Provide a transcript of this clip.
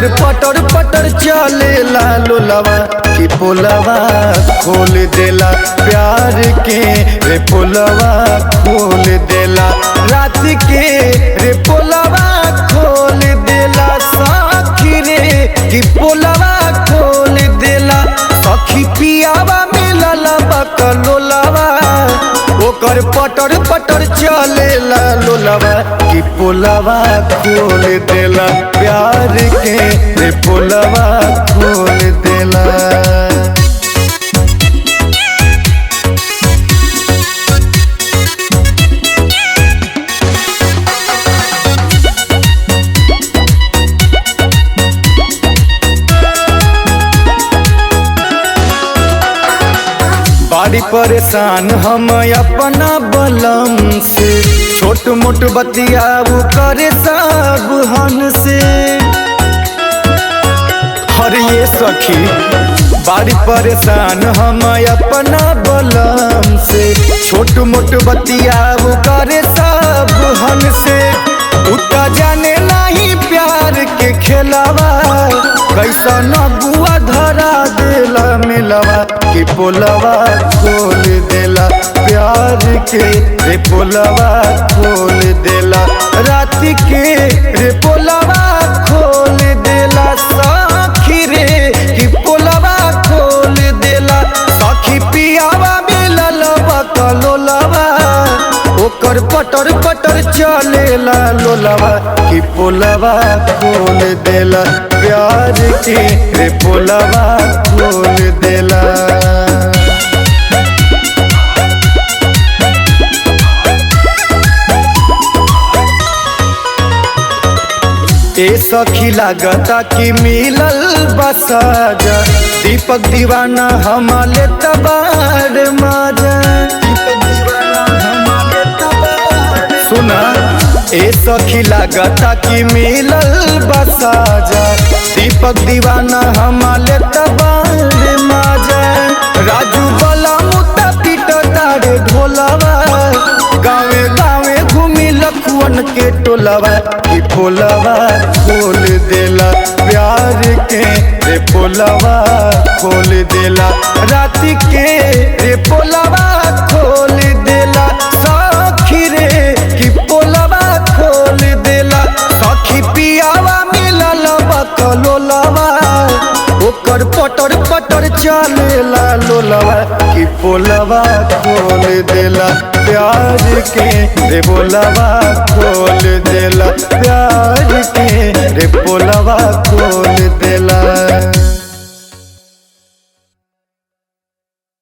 ओकर पटर पटर चलेला लोलवा कि पोलवा खोल देला प्यार के रे पोलवा खोल देला रात के रे पोलवा खोल देला सखी रे कि पोलवा खोल देला सखी पियावा मिलल बकलोलवा ओकर पटर पटर चलेला लोलवा कि पोलवा खोल देला प्यार के रे पोलवा खोल देला। बड़ी परेशान हम अपना बलम से छोट मोट बतियाऊ करे सब हन से हर ये सखी बड़ी परेशान हम अपना बलम से छोट मोट बतियाऊ करे सब हन से उतना जाने नहीं प्यार के खेलवा कैसा न बुआ धरा देला मिलवा कि पोलवा खोल देला प्यार के रे पोलवा खोल देला रात के रे पोलवा खोल देला सखी रे कि पोलवा खोल देला सखी पियावा मिलल बकलोलवा ओकर पटर पटर चलेला लोलवा कि पोलवा खोल देला प्यार के रे पोलवा खोल देला। ए सखी लागता कि मिलल बसाजा दीपक दीवाना हमारे तबार माजा सुना ए सखी लागता कि मिलल बसाजा दीपक दीवाना हमारे तबार माजा राजू बला मुता पीट तारे ढोलवा गावे गावे घूमी लखुअन के टोलवा कि पोलवा खोल देला प्यार के रे पोलवा खोल देला रात के रे पोलवा खोल देला सखी रे कि पोलवा खोल देला सखी पियावा मिलल बकलोलवा ओकर पटर पटर चलेला लोलवा कि पोलवा खोल देला प्यार के रे पोलवा खोल देला प्यार के रे पोलवा खोल देला।